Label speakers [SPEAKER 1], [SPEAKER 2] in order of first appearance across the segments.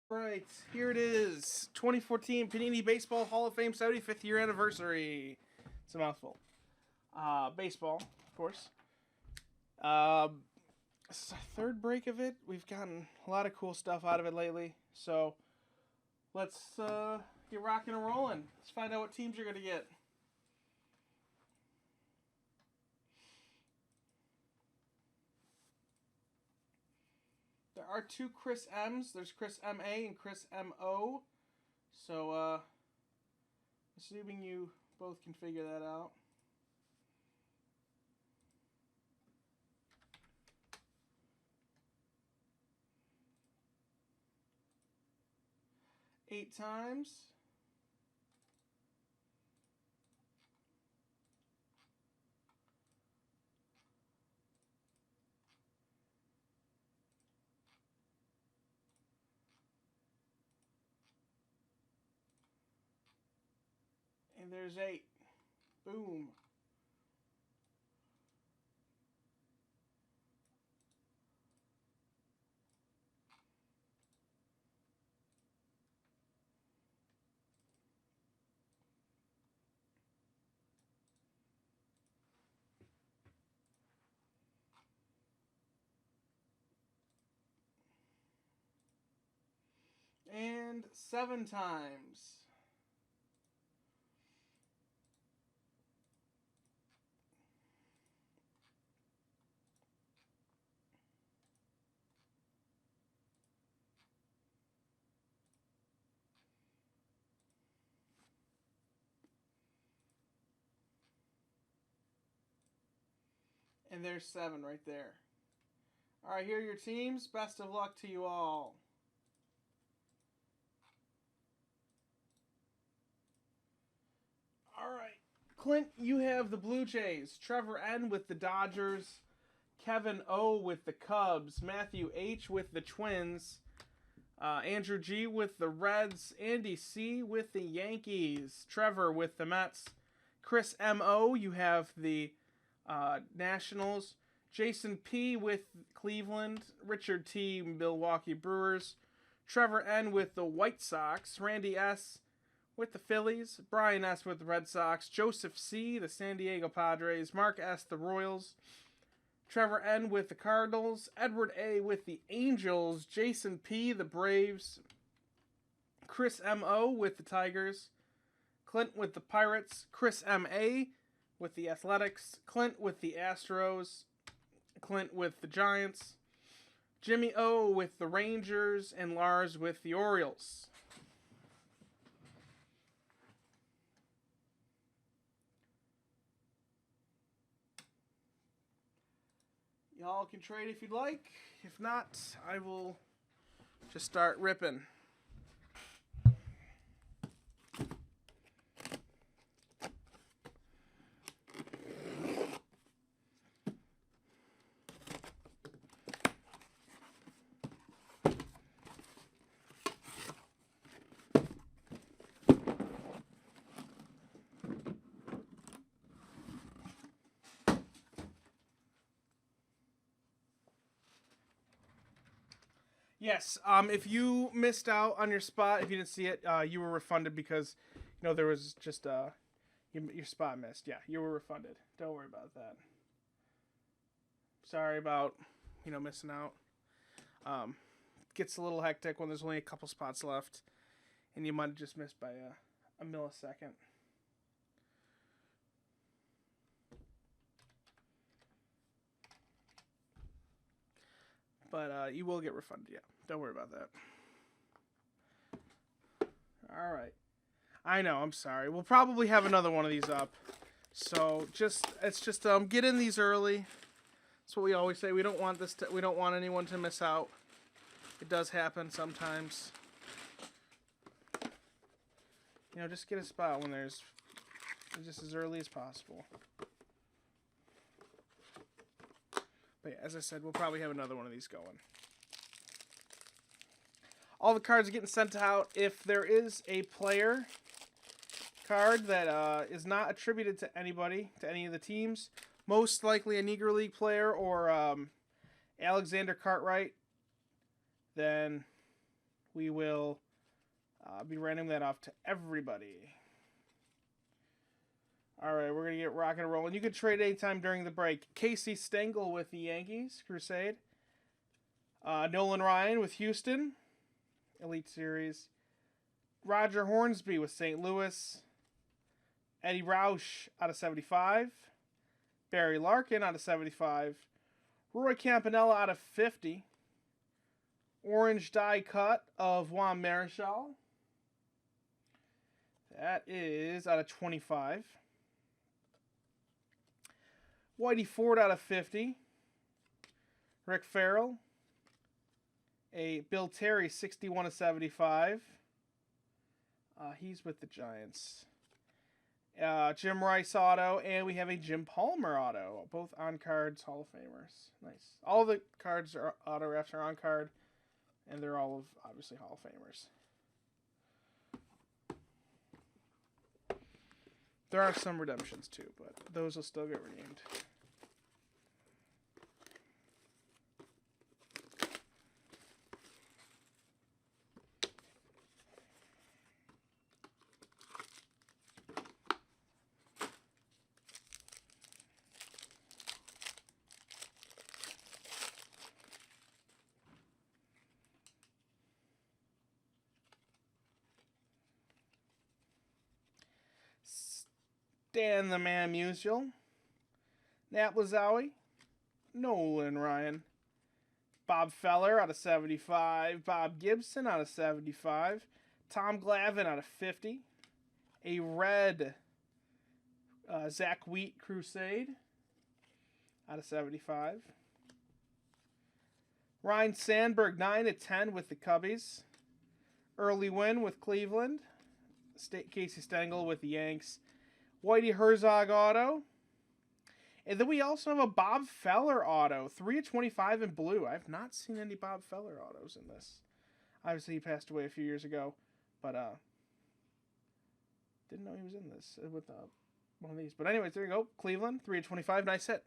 [SPEAKER 1] Right, here it is. 2014 Panini Baseball Hall of Fame 75th year anniversary. It's a mouthful. Baseball, of course. This is our third break of it. We've gotten a lot of cool stuff out of it lately. So let's get rocking and rolling. Let's find out what teams you're going to get. There are two Chris M's. There's Chris M.A. and Chris M.O. So, assuming you both can figure that out. Eight times. And there's 8. Boom. And 7 times. And there's 7 right there. All right, here are your teams. Best of luck to you all. All right. Clint, you have the Blue Jays. Trevor N. with the Dodgers. Kevin O. with the Cubs. Matthew H. with the Twins. Andrew G. with the Reds. Andy C. with the Yankees. Trevor with the Mets. Chris M.O. you have the Nationals. Jason P. with Cleveland. Richard T. Milwaukee Brewers. Trevor N. with the White Sox. Randy S. with the Phillies. Brian S. with the Red Sox. Joseph C. the San Diego Padres. Mark S. the Royals. Trevor N. with the Cardinals. Edward A. with the Angels. Jason P. the Braves. Chris M.O. with the Tigers. Clint with the Pirates. Chris M.A. with the Athletics. Clint with the Astros. Clint with the Giants. Jimmy O. with the Rangers. And Lars with the Orioles. Y'all can trade if you'd like. If not, I will just start ripping. Yes, if you missed out on your spot, if you didn't see it, you were refunded because, there was just, your spot missed. Yeah, you were refunded. Don't worry about that. Sorry about, missing out. Gets a little hectic when there's only a couple spots left, and you might have just missed by a millisecond. But you will get refunded, yeah. Don't worry about that. All right. I know, I'm sorry. We'll probably have another one of these up. So it's just get in these early. That's what we always say. We don't want we don't want anyone to miss out. It does happen sometimes. Just get a spot when there's just as early as possible. But yeah, as I said, we'll probably have another one of these going. All the cards are getting sent out. If there is a player card that is not attributed to anybody, to any of the teams, most likely a Negro League player or Alexander Cartwright, then we will be randoming that off to everybody. All right, we're going to get rocking and rolling. You can trade anytime during the break. Casey Stengel with the Yankees, Crusade. Nolan Ryan with Houston, Elite Series. Roger Hornsby with St. Louis. Eddie Roush out of 75. Barry Larkin out of 75. Roy Campanella out of 50. Orange die cut of Juan Marichal. That is out of 25. Whitey Ford out of 50. Rick Farrell. A Bill Terry 61 of 75. He's with the Giants. Jim Rice auto, and we have a Jim Palmer auto. Both on cards, Hall of Famers. Nice. All the cards are autographs are on card, and they're all of obviously Hall of Famers. There are some redemptions too, but those will still get redeemed. Dan the Man Musial, Nat Lazowie, Nolan Ryan, Bob Feller out of 75, Bob Gibson out of 75, Tom Glavine out of 50, a red Zach Wheat Crusade out of 75, Ryan Sandberg 9 of 10 with the Cubbies, early win with Cleveland, Casey Stengel with the Yanks, Whitey Herzog auto. And then we also have a Bob Feller auto. 3 of 25 in blue. I've not seen any Bob Feller autos in this. Obviously, he passed away a few years ago. But, didn't know he was in this with one of these. But anyways, there you go. Cleveland, 3 of 25. Nice hit.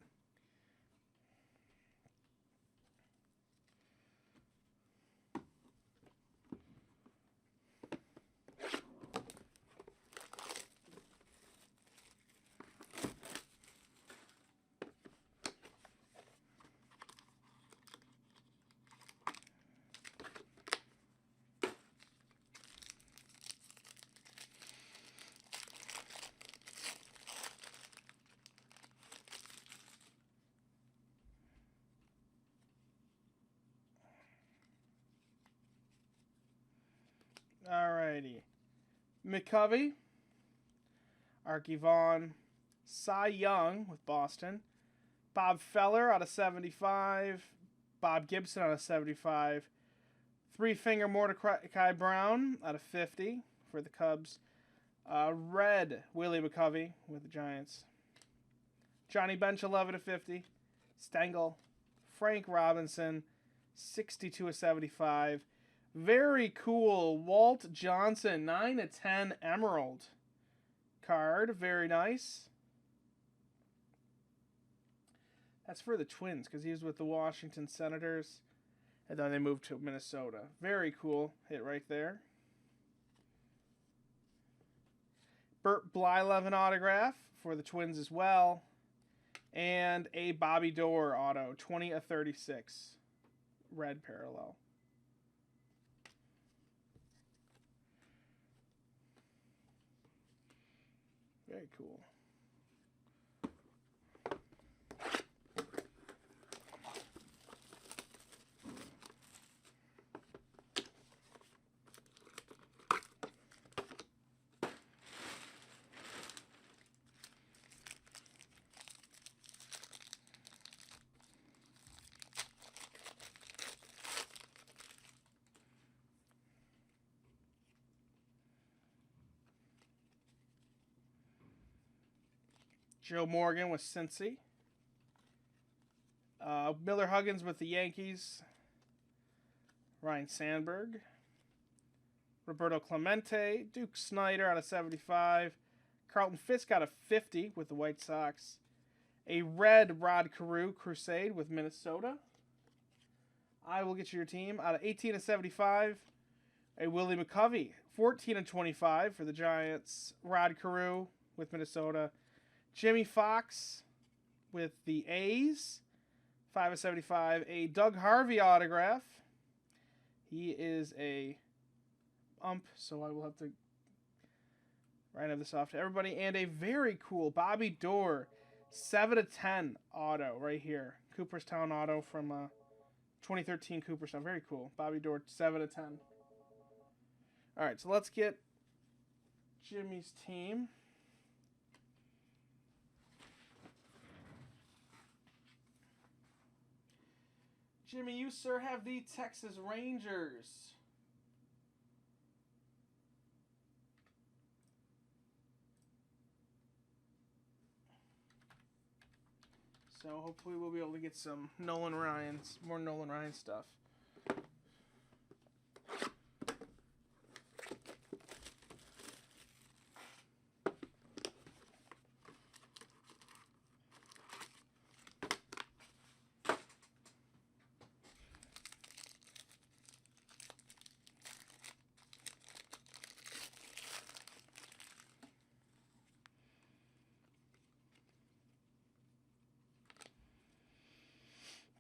[SPEAKER 1] Alrighty. McCovey, Archie Vaughn, Cy Young with Boston, Bob Feller out of 75, Bob Gibson out of 75, Three-Finger Mordecai Brown out of 50 for the Cubs, red Willie McCovey with the Giants, Johnny Bench 11 of 50, Stengel, Frank Robinson 62 of 75. Very cool. Walt Johnson, 9 of 10 Emerald card. Very nice. That's for the Twins because he was with the Washington Senators. And then they moved to Minnesota. Very cool hit right there. Burt Blyleven autograph for the Twins as well. And a Bobby Doerr auto, 20 of 36. Red parallel. Very cool. Joe Morgan with Cincy. Miller Huggins with the Yankees. Ryan Sandberg. Roberto Clemente. Duke Snyder out of 75. Carlton Fisk out of 50 with the White Sox. A red Rod Carew Crusade with Minnesota. I will get you your team out of 18 of 75. A Willie McCovey, 14/25 for the Giants. Rod Carew with Minnesota. Jimmy Fox with the A's, 5/75. A Doug Harvey autograph. He is a ump, so I will have to write this off to everybody. And a very cool Bobby Doerr, 7/10 auto right here. Cooperstown auto from 2013 Cooperstown. Very cool. Bobby Doerr, 7/10. All right, so let's get Jimmy's team. Jimmy, you, sir, have the Texas Rangers. So hopefully we'll be able to get some more Nolan Ryan stuff.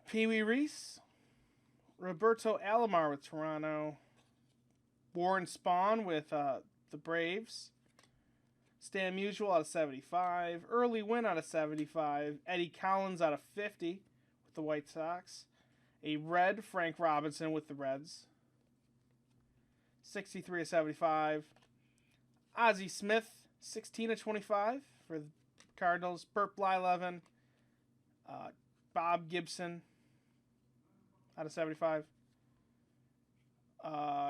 [SPEAKER 1] Pee Wee Reese, Roberto Alomar with Toronto, Warren Spahn with the Braves, Stan Musial out of 75, Early Win out of 75, Eddie Collins out of 50 with the White Sox, a red Frank Robinson with the Reds, 63/75, Ozzie Smith, 16/25 for the Cardinals, Burt Blyleven, Bob Gibson out of 75.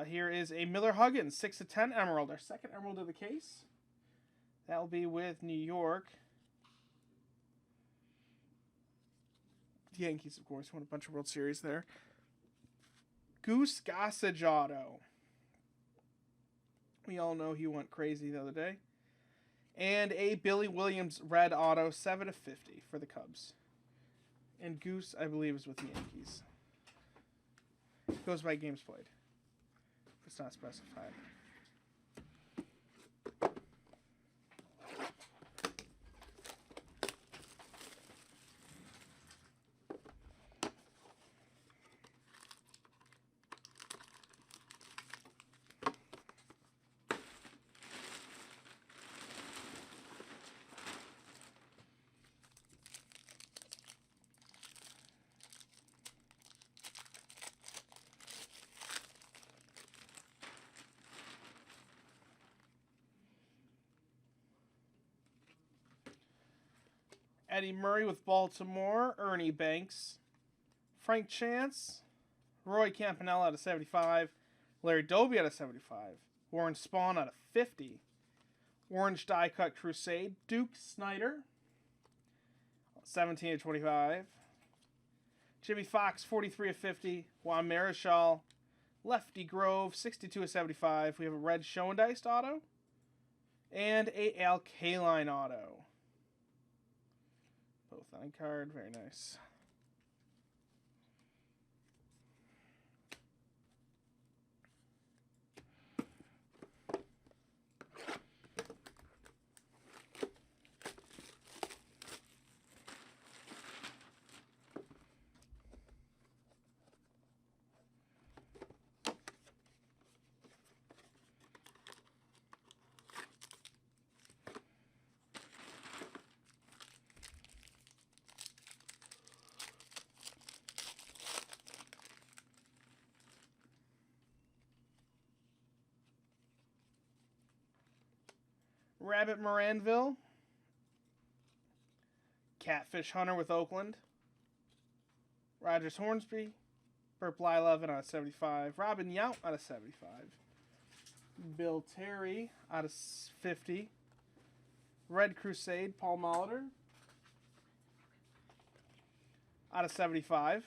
[SPEAKER 1] Here is a Miller Huggins, 6/10 Emerald. Our second Emerald of the case. That will be with New York. The Yankees, of course, won a bunch of World Series there. Goose Gossage auto. We all know he went crazy the other day. And a Billy Williams red auto, 7/50 for the Cubs. And Goose, I believe, is with the Yankees. Goes by games played. It's not specified. Eddie Murray with Baltimore, Ernie Banks, Frank Chance, Roy Campanella out of 75, Larry Doby out of 75, Warren Spahn out of 50, Orange Die Cut Crusade, Duke Snyder, 17/25, Jimmy Fox, 43/50, Juan Marichal, Lefty Grove, 62/75. We have a red Show and Dice auto, and a Al Kaline auto. Both on card, very nice. Rabbit Moranville, Catfish Hunter with Oakland, Rogers Hornsby, Burt Blyleven out of 75, Robin Yount out of 75, Bill Terry out of 50, Red Crusade, Paul Molitor out of 75,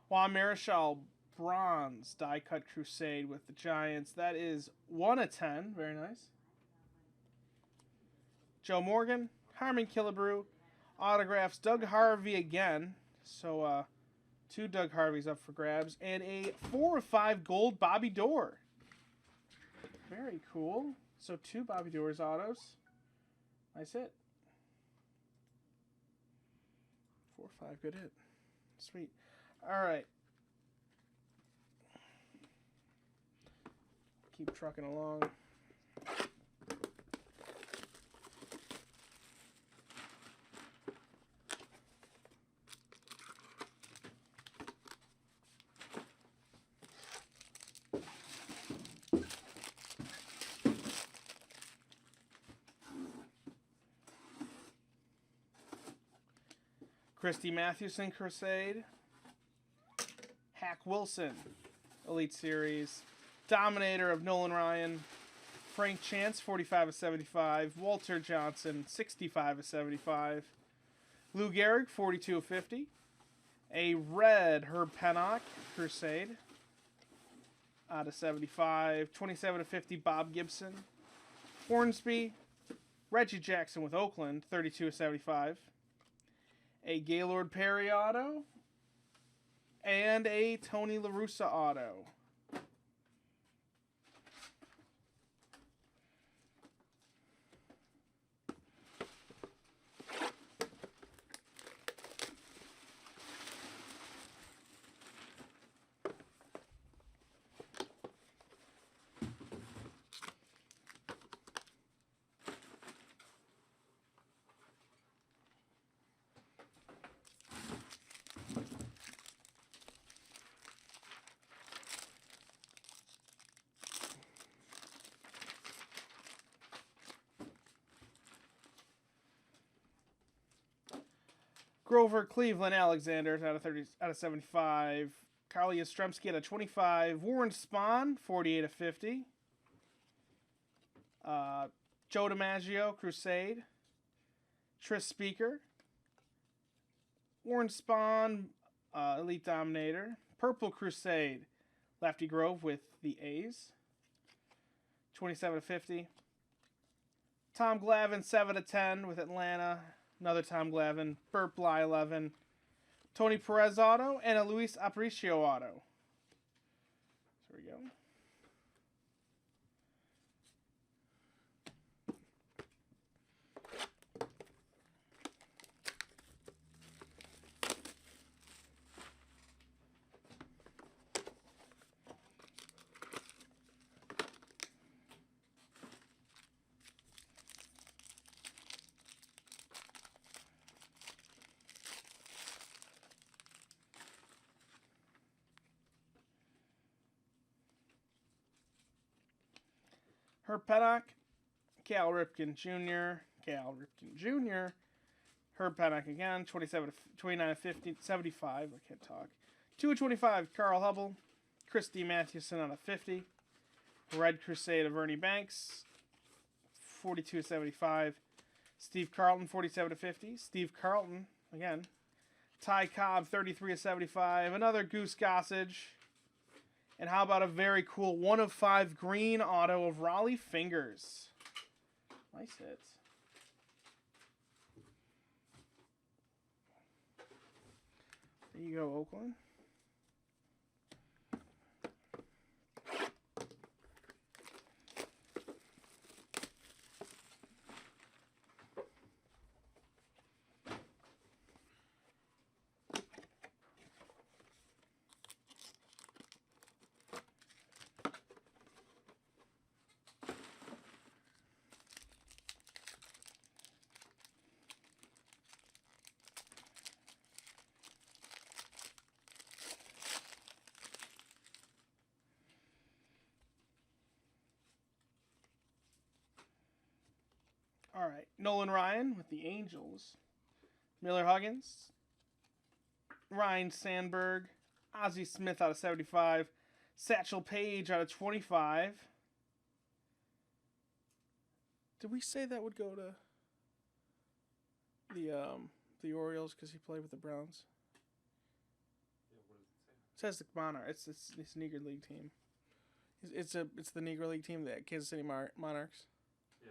[SPEAKER 1] Juan Marichal Bronze Die Cut Crusade with the Giants. That is 1/10. Very nice. Joe Morgan, Harmon Killebrew, autographs, Doug Harvey again. So 2 Doug Harveys up for grabs. And a 4 of 5 gold Bobby Dorr. Very cool. So 2 Bobby Dorr's autos. Nice hit. 4 or 5, good hit. Sweet. All right. Keep trucking along. Christy Mathewson, Crusade. Hack Wilson, Elite Series. Dominator of Nolan Ryan. Frank Chance, 45 of 75. Walter Johnson, 65 of 75. Lou Gehrig, 42 of 50. A red Herb Pennock, Crusade, out of 75. 27 of 50, Bob Gibson. Hornsby, Reggie Jackson with Oakland, 32 of 75. A Gaylord Perry auto. And a Tony La Russa auto. Grover Cleveland Alexander out of 75. Carly Yastrzemski out of 25. Warren Spahn, 48 of 50. Joe DiMaggio, Crusade. Tris Speaker. Warren Spahn, Elite Dominator. Purple Crusade, Lefty Grove with the A's. 27 of 50. Tom Glavine, 7 of 10 with Atlanta. Another Tom Glavine. Burt Bly, 11. Tony Perez auto and a Luis Aparicio auto. There we go. Herb Pennock, Cal Ripken Jr., Herb Pennock again, 29 of 50, 75, I can't talk. 2 of 25, Carl Hubble, Christy Mathewson on a 50, Red Crusade of Ernie Banks, 42 of 75, Steve Carlton, 47 of 50, Steve Carlton, again, Ty Cobb, 33 of 75, another Goose Gossage. And how about a very cool 1 of 5 green auto of Raleigh Fingers. Nice hits. There you go, Oakland. All right, Nolan Ryan with the Angels. Miller Huggins. Ryan Sandberg. Ozzie Smith out of 75. Satchel Paige out of 25. Did we say that would go to the Orioles because he played with the Browns?
[SPEAKER 2] Yeah, what does it say?
[SPEAKER 1] It says the Monarch. It's Negro League team. It's the Negro League team, the Kansas City Monarchs.
[SPEAKER 2] Yeah.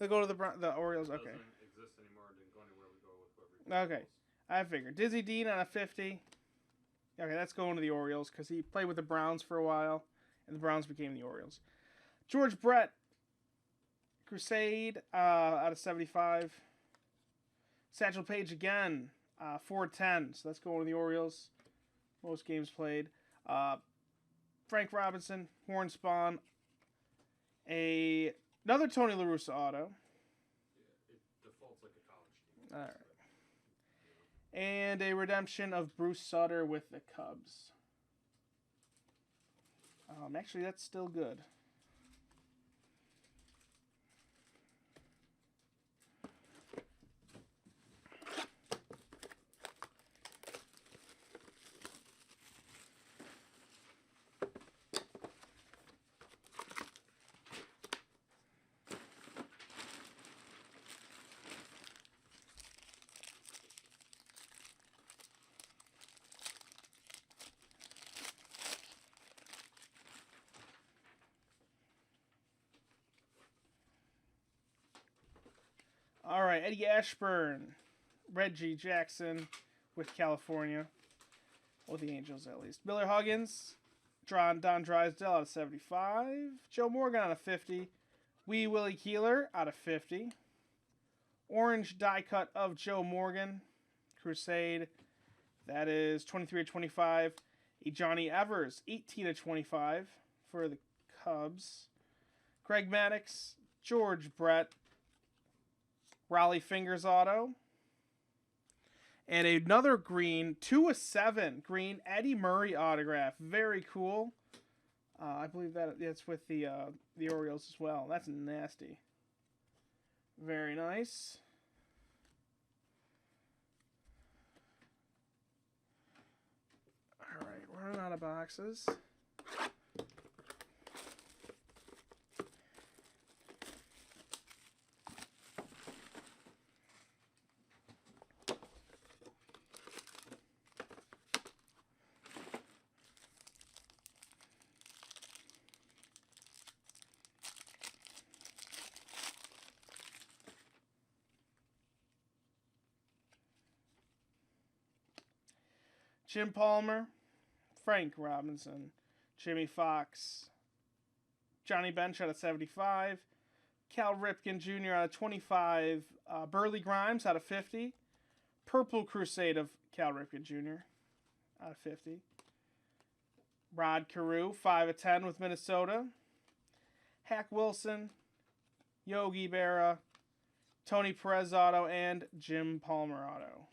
[SPEAKER 1] They go to the Orioles. Okay.
[SPEAKER 2] Doesn't exist anymore. Didn't go anywhere. We go with whoever.
[SPEAKER 1] Okay. I figured. Dizzy Dean on a 50. Okay, that's going to the Orioles because he played with the Browns for a while, and the Browns became the Orioles. George Brett, Crusade, out of 75. Satchel Paige again, 410. So that's going to the Orioles. Most games played. Frank Robinson, Horn Spawn. Another Tony La Russa auto.
[SPEAKER 2] Yeah, it defaults like a college team.
[SPEAKER 1] All right. And a redemption of Bruce Sutter with the Cubs. Actually, that's still good. All right, Eddie Ashburn, Reggie Jackson with California, or the Angels at least. Miller Huggins, Don Drysdale out of 75. Joe Morgan out of 50. Wee Willie Keeler out of 50. Orange die cut of Joe Morgan, Crusade. That is 23/25. A Johnny Evers, 18/25 for the Cubs. Craig Maddox, George Brett, Raleigh Fingers auto. And another green, 2/7 green Eddie Murray autograph. Very cool. I believe that's with the Orioles as well. That's nasty. Very nice. All right, we're running out of boxes. Jim Palmer, Frank Robinson, Jimmy Fox, Johnny Bench out of 75, Cal Ripken Jr. out of 25, Burley Grimes out of 50, Purple Crusade of Cal Ripken Jr. out of 50, Rod Carew, 5/10 with Minnesota, Hack Wilson, Yogi Berra, Tony Perez auto, and Jim Palmer auto.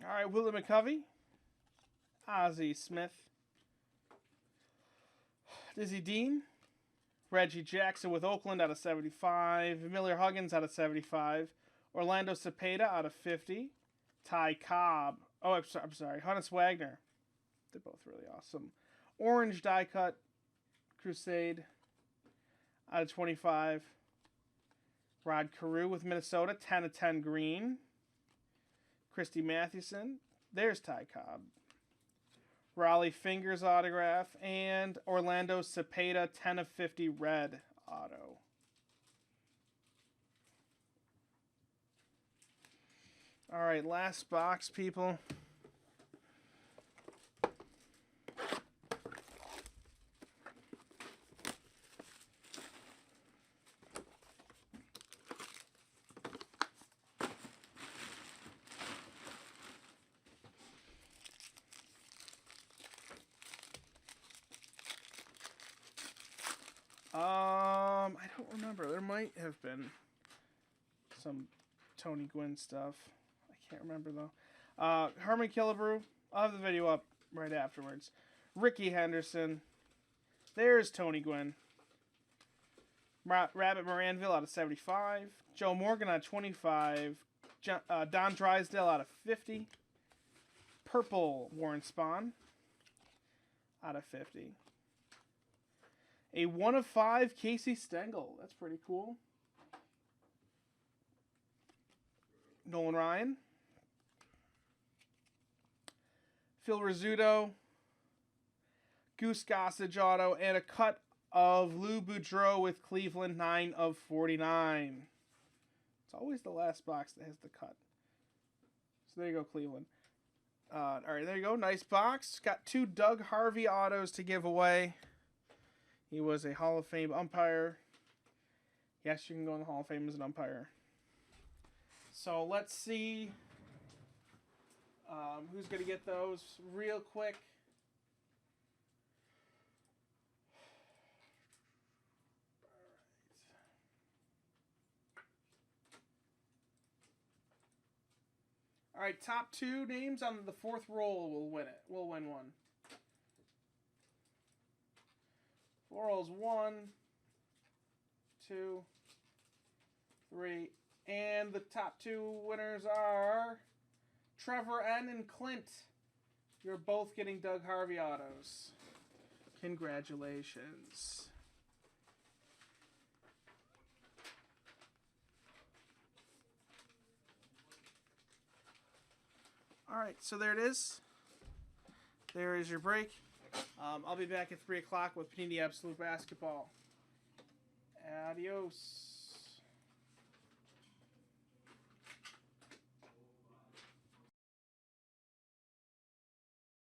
[SPEAKER 1] All right, Willie McCovey, Ozzie Smith, Dizzy Dean, Reggie Jackson with Oakland out of 75, Miller Huggins out of 75, Orlando Cepeda out of 50, Ty Cobb, I'm sorry, Honus Wagner. They're both really awesome. Orange die cut, Crusade out of 25, Rod Carew with Minnesota, 10/10 green. Christy Mathewson. There's Ty Cobb. Raleigh Fingers autograph. And Orlando Cepeda 10/50 red auto. All right, last box, people. I don't remember. There might have been some Tony Gwynn stuff. I can't remember though. Harmon Killebrew. I'll have the video up right afterwards. Ricky Henderson. There's Tony Gwynn. Rabbit Moranville out of 75. Joe Morgan out of 25. Don Drysdale out of 50. Purple Warren Spahn out of 50. A 1 of 5 Casey Stengel. That's pretty cool. Nolan Ryan. Phil Rizzuto. Goose Gossage auto. And a cut of Lou Boudreau with Cleveland, 9 of 49. It's always the last box that has the cut. So there you go, Cleveland. All right, there you go. Nice box. Got 2 Doug Harvey autos to give away. He was a Hall of Fame umpire. Yes, you can go in the Hall of Fame as an umpire. So let's see who's going to get those real quick. All right, top 2 names on the 4th roll will win it. We'll win one. 4 rolls, 1, 2, 3, and the top 2 winners are Trevor N. and Clint. You're both getting Doug Harvey autos. Congratulations. All right, so there it is. There is your break. I'll be back at 3 o'clock with Panini Absolute Basketball. Adios.